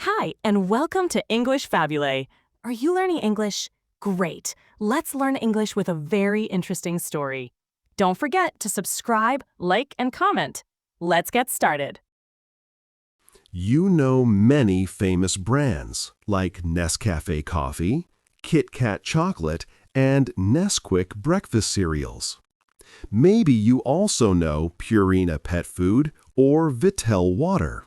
Hi, and welcome to English-Fabule. Are you learning English? Great. Let's learn English with a very interesting story. Don't forget to subscribe, like, and comment. Let's get started. You know many famous brands like Nescafe coffee, Kit Kat chocolate, and Nesquik breakfast cereals. Maybe you also know Purina pet food or Vittel water.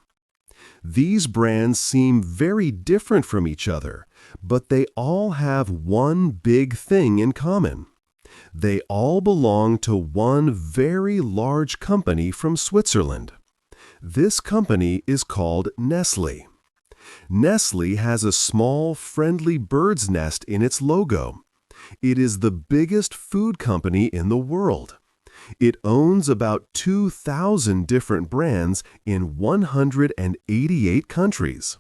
These brands seem very different from each other, but they all have one big thing in common. They all belong to one very large company from Switzerland. This company is called Nestle. Nestle has a small, friendly bird's nest in its logo. It is the biggest food company in the world. It owns about 2,000 different brands in 188 countries.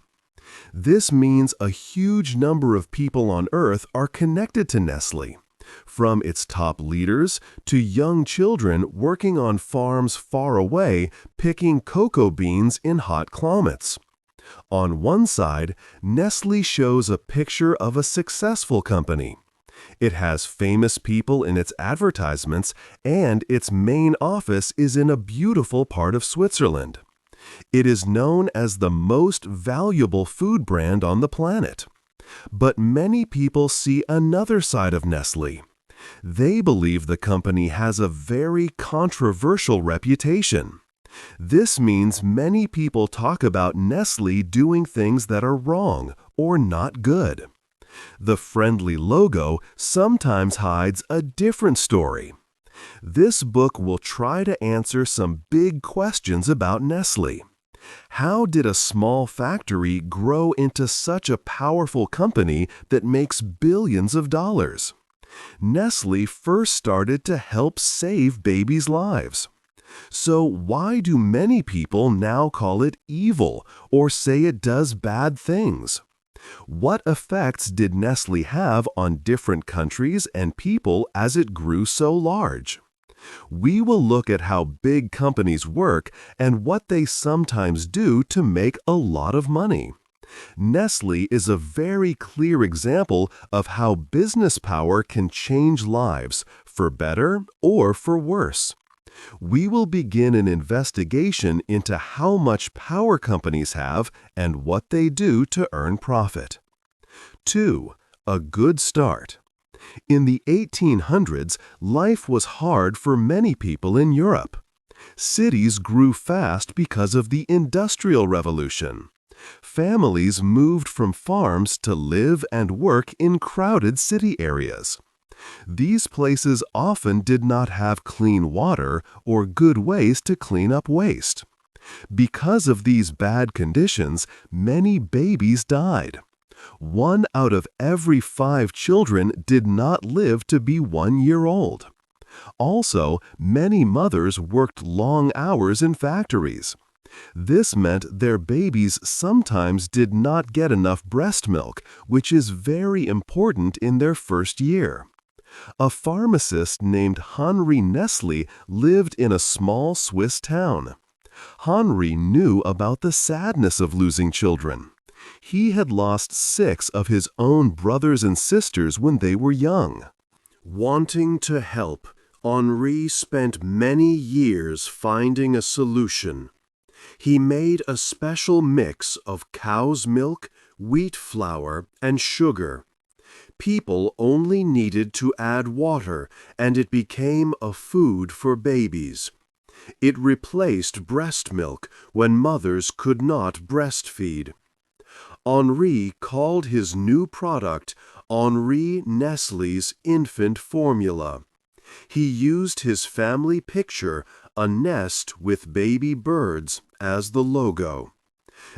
This means a huge number of people on Earth are connected to Nestle, from its top leaders to young children working on farms far away picking cocoa beans in hot climates. On one side, Nestle shows a picture of a successful company. It has famous people in its advertisements, and its main office is in a beautiful part of Switzerland. It is known as the most valuable food brand on the planet. But many people see another side of Nestle. They believe the company has a very controversial reputation. This means many people talk about Nestle doing things that are wrong or not good. The friendly logo sometimes hides a different story. This book will try to answer some big questions about Nestle. How did a small factory grow into such a powerful company that makes billions of dollars? Nestle first started to help save babies' lives. So why do many people now call it evil or say it does bad things? What effects did Nestle have on different countries and people as it grew so large? We will look at how big companies work and what they sometimes do to make a lot of money. Nestle is a very clear example of how business power can change lives, for better or for worse. We will begin an investigation into how much power companies have and what they do to earn profit. 2. A good start. In the 1800s, life was hard for many people in Europe. Cities grew fast because of the Industrial Revolution. Families moved from farms to live and work in crowded city areas. These places often did not have clean water or good ways to clean up waste. Because of these bad conditions, many babies died. 1 out of every 5 children did not live to be 1 year old. Also, many mothers worked long hours in factories. This meant their babies sometimes did not get enough breast milk, which is very important in their first year. A pharmacist named Henri Nestle lived in a small Swiss town. Henri knew about the sadness of losing children. He had lost 6 of his own brothers and sisters when they were young. Wanting to help, Henri spent many years finding a solution. He made a special mix of cow's milk, wheat flour, and sugar. People only needed to add water, and it became a food for babies. It replaced breast milk when mothers could not breastfeed. Henri called his new product Henri Nestle's infant formula. He used his family picture, a nest with baby birds, as the logo.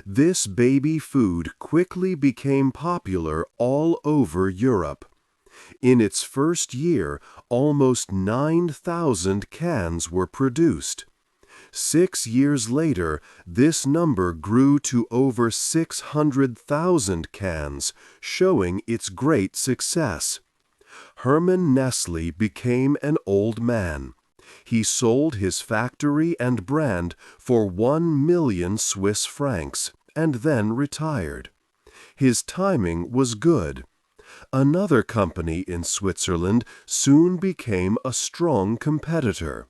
This baby food quickly became popular all over Europe. In its first year, almost 9,000 cans were produced. 6 years later, this number grew to over 600,000 cans, showing its great success. Hermann Nestle became an old man. He sold his factory and brand for 1 million Swiss francs and then retired. His timing was good. Another company in Switzerland soon became a strong competitor.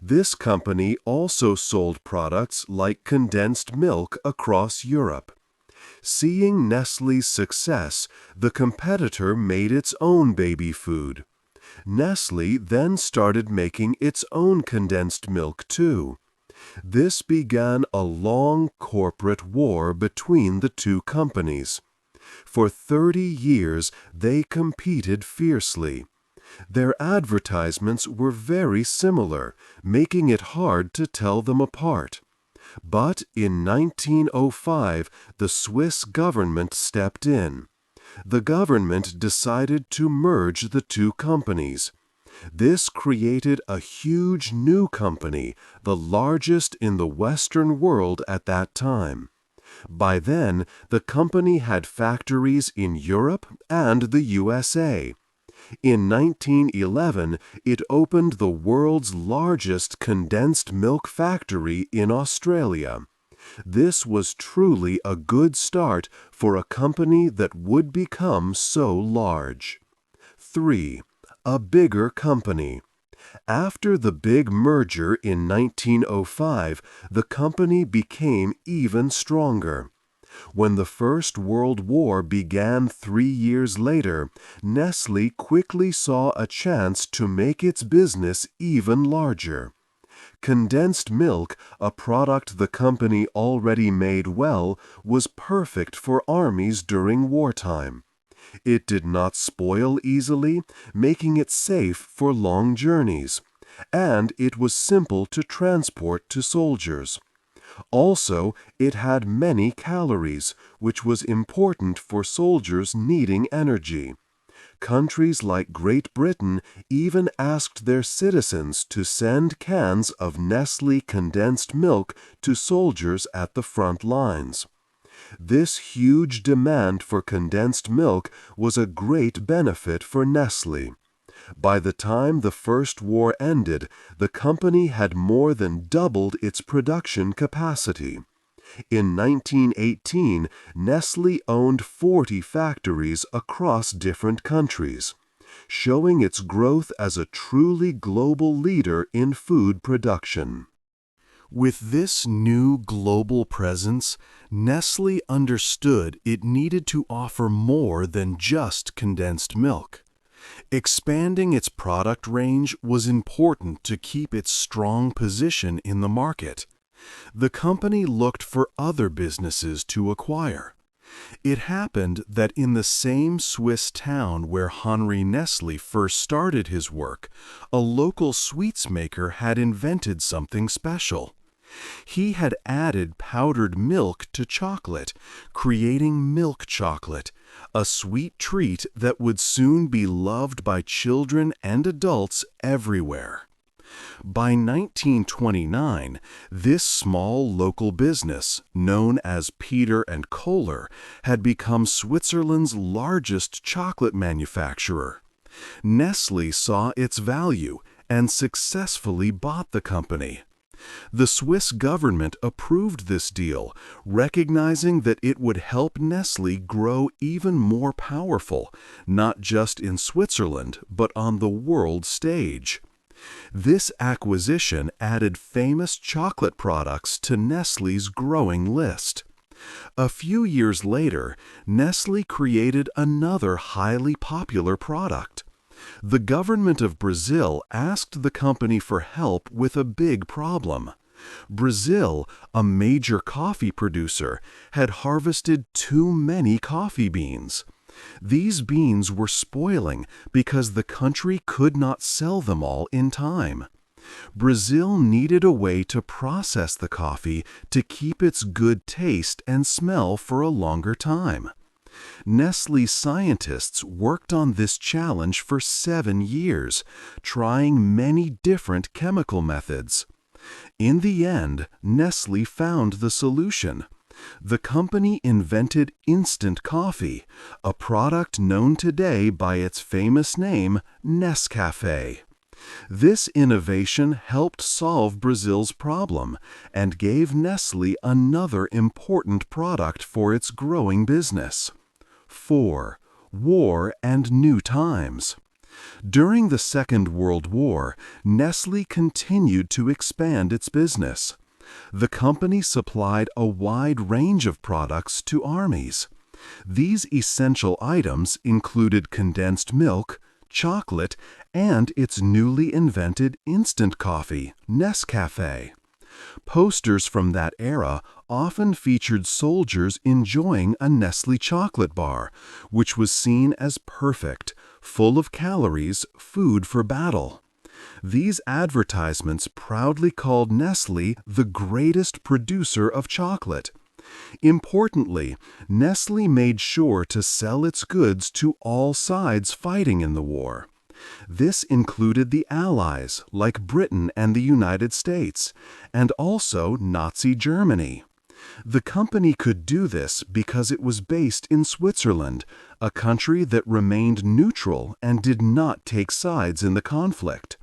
This company also sold products like condensed milk across Europe. Seeing Nestle's success, the competitor made its own baby food. Nestle then started making its own condensed milk too. This began a long corporate war between the two companies. For 30 years, they competed fiercely. Their advertisements were very similar, making it hard to tell them apart. But in 1905, the Swiss government stepped in. The government decided to merge the two companies. This created a huge new company, the largest in the Western world at that time. By then, the company had factories in Europe and the USA. In 1911, it opened the world's largest condensed milk factory in Australia. This was truly a good start for a company that would become so large. 3. A bigger company. After the big merger in 1905, the company became even stronger. When the First World War began 3 years later, Nestle quickly saw a chance to make its business even larger. Condensed milk, a product the company already made well, was perfect for armies during wartime. It did not spoil easily, making it safe for long journeys, and it was simple to transport to soldiers. Also, it had many calories, which was important for soldiers needing energy. Countries like Great Britain even asked their citizens to send cans of Nestle condensed milk to soldiers at the front lines. This huge demand for condensed milk was a great benefit for Nestle. By the time the First War ended, the company had more than doubled its production capacity. In 1918, Nestle owned 40 factories across different countries, showing its growth as a truly global leader in food production. With this new global presence, Nestle understood it needed to offer more than just condensed milk. Expanding its product range was important to keep its strong position in the market. The company looked for other businesses to acquire. It happened that in the same Swiss town where Henri Nestle first started his work, a local sweets maker had invented something special. He had added powdered milk to chocolate, creating milk chocolate, a sweet treat that would soon be loved by children and adults everywhere. By 1929, this small local business, known as Peter and Kohler, had become Switzerland's largest chocolate manufacturer. Nestle saw its value and successfully bought the company. The Swiss government approved this deal, recognizing that it would help Nestle grow even more powerful, not just in Switzerland, but on the world stage. This acquisition added famous chocolate products to Nestle's growing list. A few years later, Nestle created another highly popular product. The government of Brazil asked the company for help with a big problem. Brazil, a major coffee producer, had harvested too many coffee beans. These beans were spoiling because the country could not sell them all in time. Brazil needed a way to process the coffee to keep its good taste and smell for a longer time. Nestle scientists worked on this challenge for 7 years, trying many different chemical methods. In the end, Nestle found the solution. The company invented instant coffee, a product known today by its famous name, Nescafé. This innovation helped solve Brazil's problem and gave Nestle another important product for its growing business. 4. War and new times. During the Second World War, Nestle continued to expand its business. The company supplied a wide range of products to armies. These essential items included condensed milk, chocolate, and its newly invented instant coffee, Nescafé. Posters from that era often featured soldiers enjoying a Nestle chocolate bar, which was seen as perfect, full of calories, food for battle. These advertisements proudly called Nestle the greatest producer of chocolate. Importantly, Nestle made sure to sell its goods to all sides fighting in the war. This included the Allies, like Britain and the United States, and also Nazi Germany. The company could do this because it was based in Switzerland, a country that remained neutral and did not take sides in the conflict.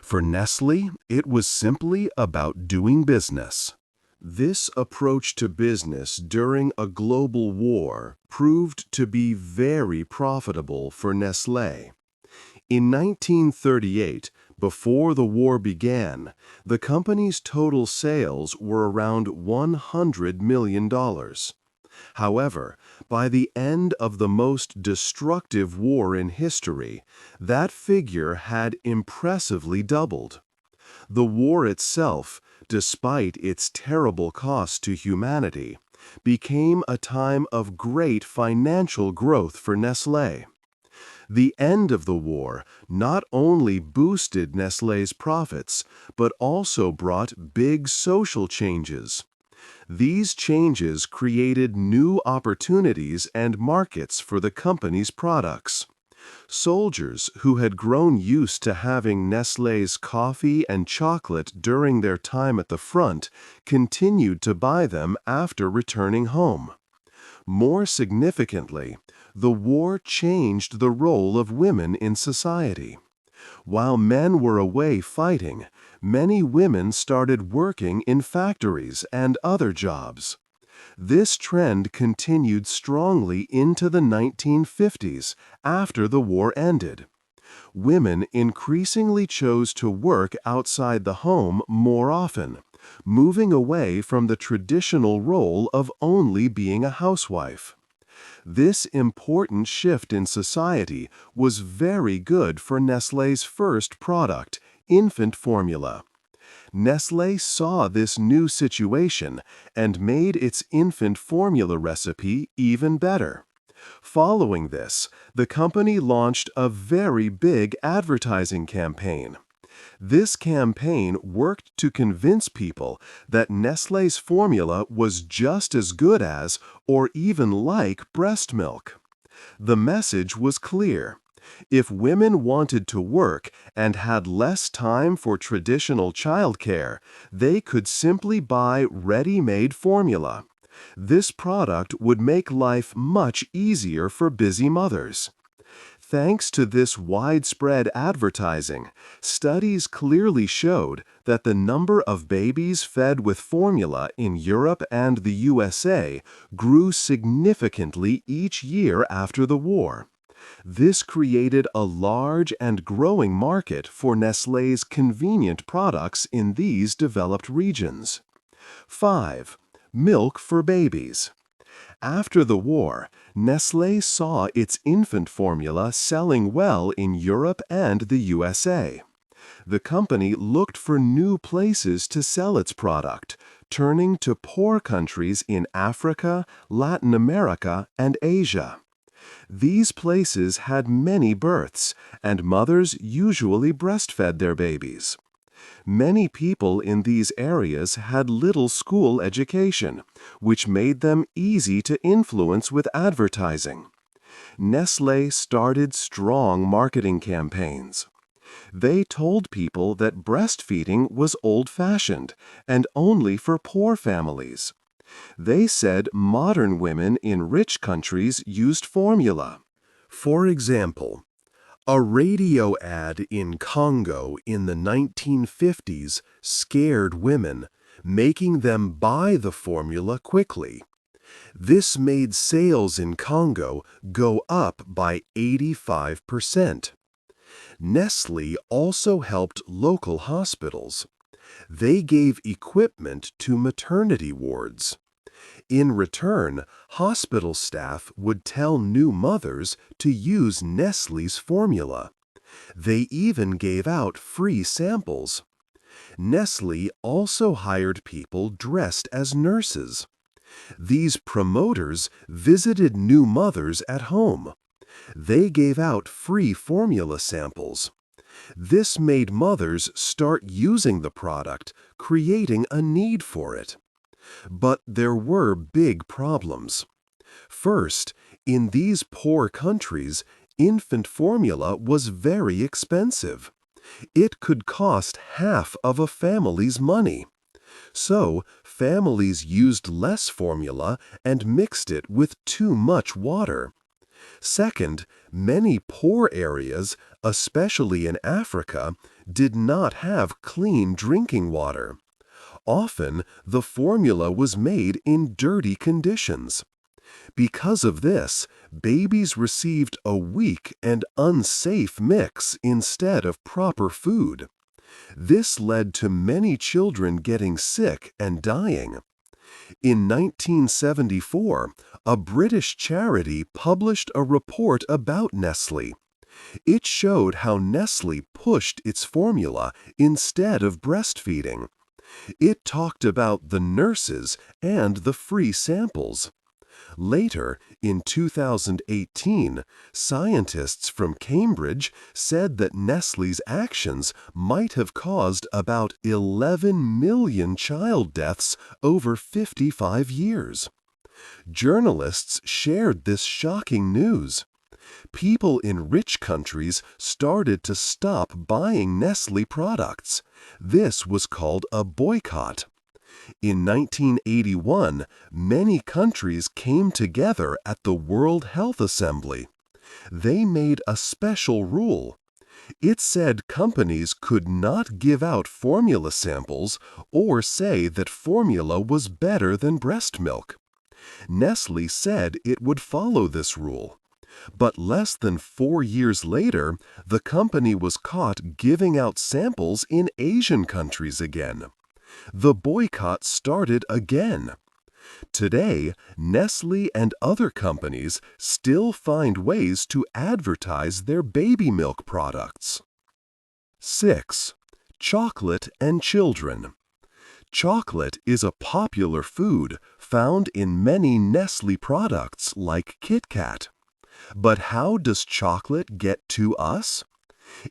For Nestle, it was simply about doing business. This approach to business during a global war proved to be very profitable for Nestlé. In 1938, before the war began, the company's total sales were around $100 million. However, by the end of the most destructive war in history, that figure had impressively doubled. The war itself, despite its terrible cost to humanity, became a time of great financial growth for Nestlé. The end of the war not only boosted Nestlé's profits, but also brought big social changes. These changes created new opportunities and markets for the company's products. Soldiers who had grown used to having Nestlé's coffee and chocolate during their time at the front continued to buy them after returning home. More significantly, the war changed the role of women in society. While men were away fighting, many women started working in factories and other jobs. This trend continued strongly into the 1950s, after the war ended. Women increasingly chose to work outside the home more often, moving away from the traditional role of only being a housewife. This important shift in society was very good for Nestlé's first product, infant formula. Nestlé saw this new situation and made its infant formula recipe even better. Following this, the company launched a very big advertising campaign. This campaign worked to convince people that Nestlé's formula was just as good as, or even like, breast milk. The message was clear. If women wanted to work and had less time for traditional childcare, they could simply buy ready-made formula. This product would make life much easier for busy mothers. Thanks to this widespread advertising, studies clearly showed that the number of babies fed with formula in Europe and the USA grew significantly each year after the war. This created a large and growing market for Nestlé's convenient products in these developed regions. 5. Milk for babies. After the war, Nestlé saw its infant formula selling well in Europe and the USA. The company looked for new places to sell its product, turning to poor countries in Africa, Latin America, and Asia. These places had many births, and mothers usually breastfed their babies. Many people in these areas had little school education, which made them easy to influence with advertising. Nestlé started strong marketing campaigns. They told people that breastfeeding was old-fashioned and only for poor families. They said modern women in rich countries used formula. For example, A radio ad in Congo in the 1950s scared women, making them buy the formula quickly. This made sales in Congo go up by 85%. Nestle also helped local hospitals. They gave equipment to maternity wards. In return, hospital staff would tell new mothers to use Nestle's formula. They even gave out free samples. Nestle also hired people dressed as nurses. These promoters visited new mothers at home. They gave out free formula samples. This made mothers start using the product, creating a need for it. But there were big problems. First, in these poor countries, infant formula was very expensive. It could cost half of a family's money. So, families used less formula and mixed it with too much water. Second, many poor areas, especially in Africa, did not have clean drinking water. Often, the formula was made in dirty conditions. Because of this, babies received a weak and unsafe mix instead of proper food. This led to many children getting sick and dying. In 1974, a British charity published a report about Nestle. It showed how Nestle pushed its formula instead of breastfeeding. It talked about the nurses and the free samples. Later, in 2018, scientists from Cambridge said that Nestle's actions might have caused about 11 million child deaths over 55 years. Journalists shared this shocking news. People in rich countries started to stop buying Nestle products. This was called a boycott. In 1981, many countries came together at the World Health Assembly. They made a special rule. It said companies could not give out formula samples or say that formula was better than breast milk. Nestle said it would follow this rule. But less than 4 years later, the company was caught giving out samples in Asian countries again. The boycott started again. Today, Nestle and other companies still find ways to advertise their baby milk products. 6. Chocolate and children. Chocolate is a popular food found in many Nestle products like Kit Kat. But how does chocolate get to us?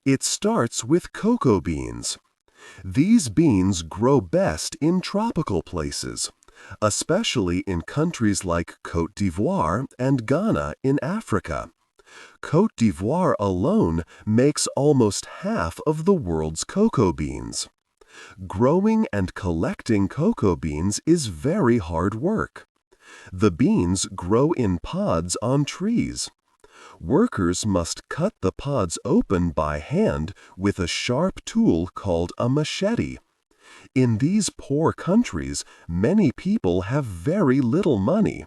It starts with cocoa beans. These beans grow best in tropical places, especially in countries like Côte d'Ivoire and Ghana in Africa. Côte d'Ivoire alone makes almost half of the world's cocoa beans. Growing and collecting cocoa beans is very hard work. The beans grow in pods on trees. Workers must cut the pods open by hand with a sharp tool called a machete. In these poor countries, many people have very little money.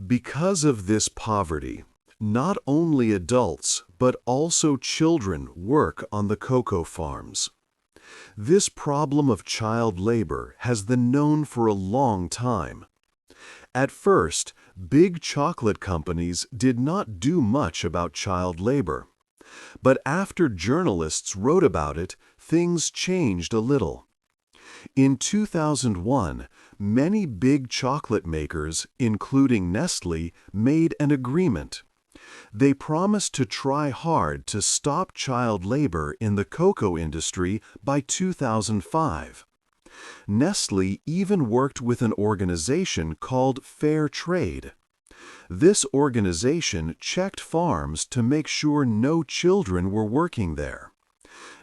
Because of this poverty, not only adults but also children work on the cocoa farms. This problem of child labor has been known for a long time. At first, big chocolate companies did not do much about child labor. But after journalists wrote about it, things changed a little. In 2001, many big chocolate makers, including Nestle, made an agreement. They promised to try hard to stop child labor in the cocoa industry by 2005. Nestle even worked with an organization called Fair Trade. This organization checked farms to make sure no children were working there.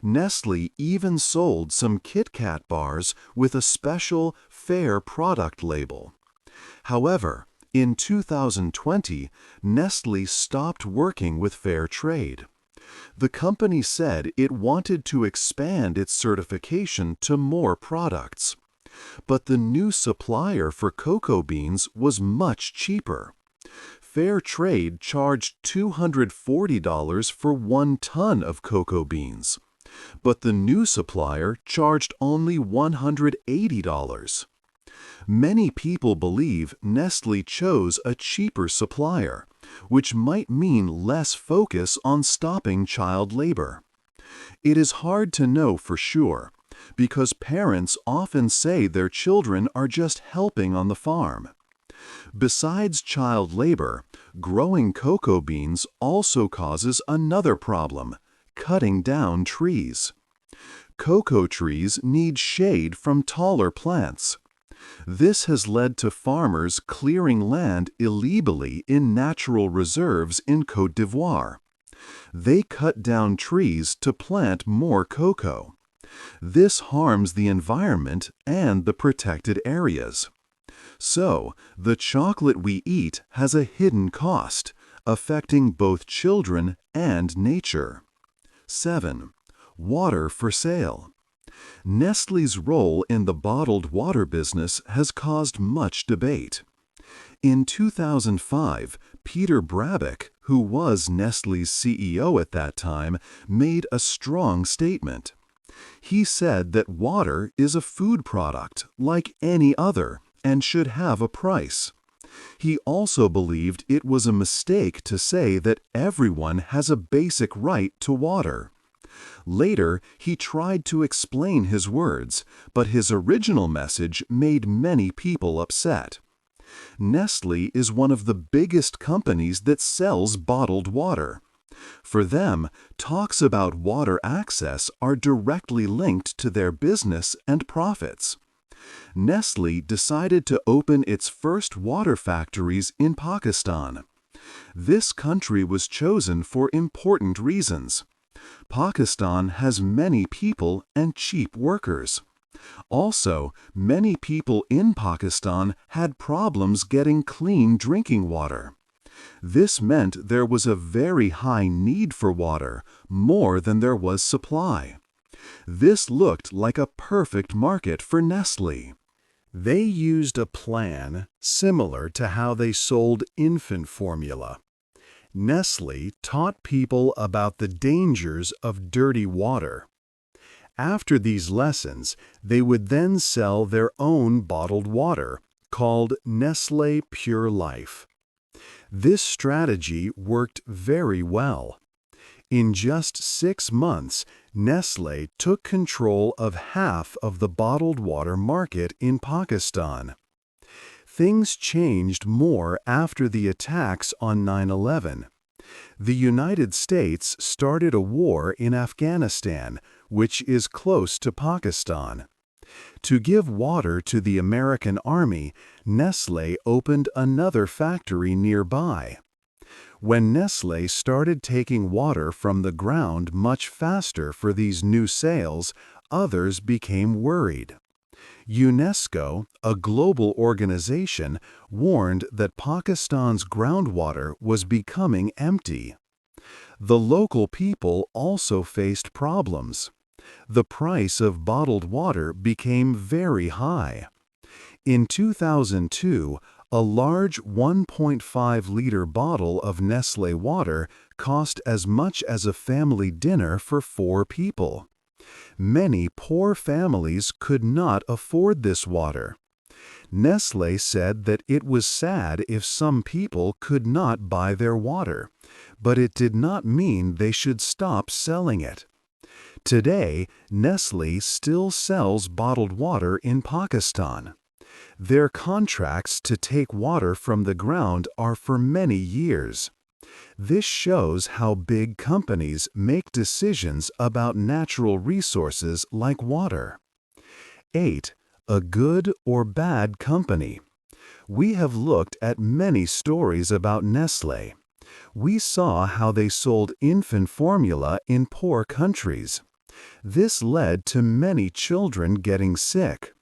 Nestle even sold some Kit Kat bars with a special Fair product label. However, in 2020, Nestle stopped working with Fair Trade. The company said it wanted to expand its certification to more products. But the new supplier for cocoa beans was much cheaper. Fair Trade charged $240 for 1 ton of cocoa beans, but the new supplier charged only $180. Many people believe Nestle chose a cheaper supplier, which might mean less focus on stopping child labor. It is hard to know for sure, because parents often say their children are just helping on the farm. Besides child labor, growing cocoa beans also causes another problem: cutting down trees. Cocoa trees need shade from taller plants. This has led to farmers clearing land illegally in natural reserves in Côte d'Ivoire. They cut down trees to plant more cocoa. This harms the environment and the protected areas. So, the chocolate we eat has a hidden cost, affecting both children and nature. 7. Water for sale. Nestle's role in the bottled water business has caused much debate. In 2005, Peter Brabeck, who was Nestle's CEO at that time, made a strong statement. He said that water is a food product like any other and should have a price. He also believed it was a mistake to say that everyone has a basic right to water. Later, he tried to explain his words, but his original message made many people upset. Nestle is one of the biggest companies that sells bottled water. For them, talks about water access are directly linked to their business and profits. Nestle decided to open its first water factories in Pakistan. This country was chosen for important reasons. Pakistan has many people and cheap workers. Also, many people in Pakistan had problems getting clean drinking water. This meant there was a very high need for water, more than there was supply. This looked like a perfect market for Nestle. They used a plan similar to how they sold infant formula. Nestle taught people about the dangers of dirty water. After these lessons, they would then sell their own bottled water, called Nestle Pure Life. This strategy worked very well. In just 6 months, Nestle took control of half of the bottled water market in Pakistan. Things changed more after the attacks on 9/11. The United States started a war in Afghanistan, which is close to Pakistan. To give water to the American Army, Nestle opened another factory nearby. When Nestle started taking water from the ground much faster for these new sales, others became worried. UNESCO, a global organization, warned that Pakistan's groundwater was becoming empty. The local people also faced problems. The price of bottled water became very high. In 2002, a large 1.5-liter bottle of Nestle water cost as much as a family dinner for 4 people. Many poor families could not afford this water. Nestle said that it was sad if some people could not buy their water, but it did not mean they should stop selling it. Today, Nestle still sells bottled water in Pakistan. Their contracts to take water from the ground are for many years. This shows how big companies make decisions about natural resources like water. 8. A good or bad company. We have looked at many stories about Nestle. We saw how they sold infant formula in poor countries. This led to many children getting sick.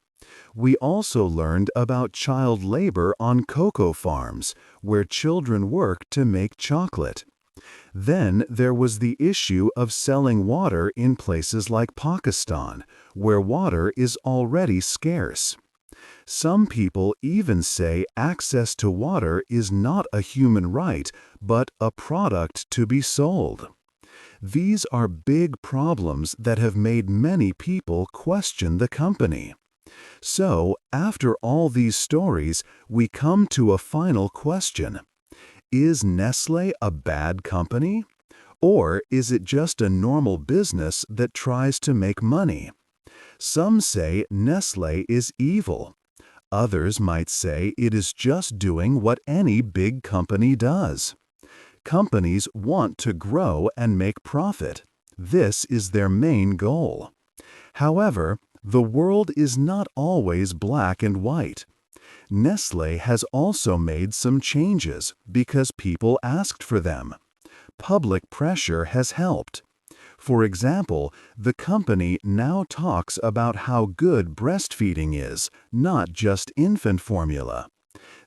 We also learned about child labor on cocoa farms, where children work to make chocolate. Then there was the issue of selling water in places like Pakistan, where water is already scarce. Some people even say access to water is not a human right, but a product to be sold. These are big problems that have made many people question the company. So, after all these stories, we come to a final question. Is Nestle a bad company? Or is it just a normal business that tries to make money? Some say Nestle is evil. Others might say it is just doing what any big company does. Companies want to grow and make profit. This is their main goal. However, the world is not always black and white. Nestle has also made some changes because people asked for them. Public pressure has helped. For example, the company now talks about how good breastfeeding is, not just infant formula.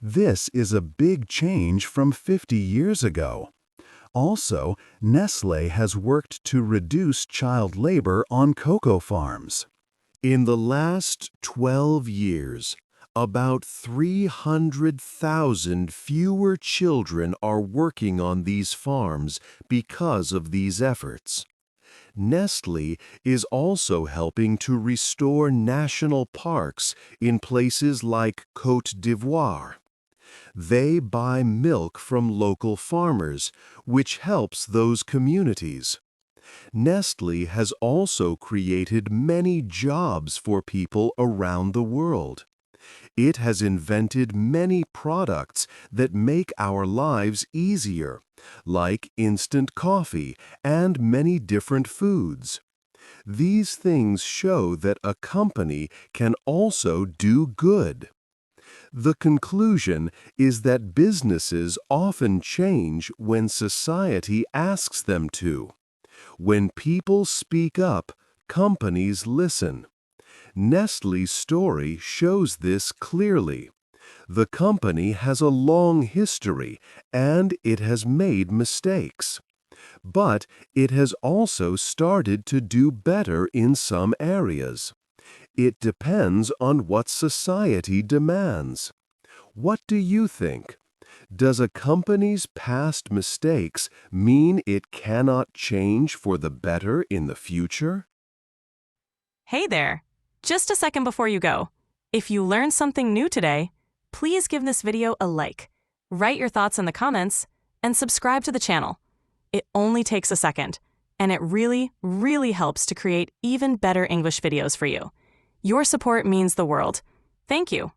This is a big change from 50 years ago. Also, Nestle has worked to reduce child labor on cocoa farms. In the last 12 years, about 300,000 fewer children are working on these farms because of these efforts. Nestle is also helping to restore national parks in places like Côte d'Ivoire. They buy milk from local farmers, which helps those communities. Nestle has also created many jobs for people around the world. It has invented many products that make our lives easier, like instant coffee and many different foods. These things show that a company can also do good. The conclusion is that businesses often change when society asks them to. When people speak up, companies listen. Nestle's story shows this clearly. The company has a long history and it has made mistakes. But it has also started to do better in some areas. It depends on what society demands. What do you think? Does a company's past mistakes mean it cannot change for the better in the future? Hey there! Just a second before you go. If you learned something new today, please give this video a like, write your thoughts in the comments, and subscribe to the channel. It only takes a second, and it really, really helps to create even better English videos for you. Your support means the world. Thank you.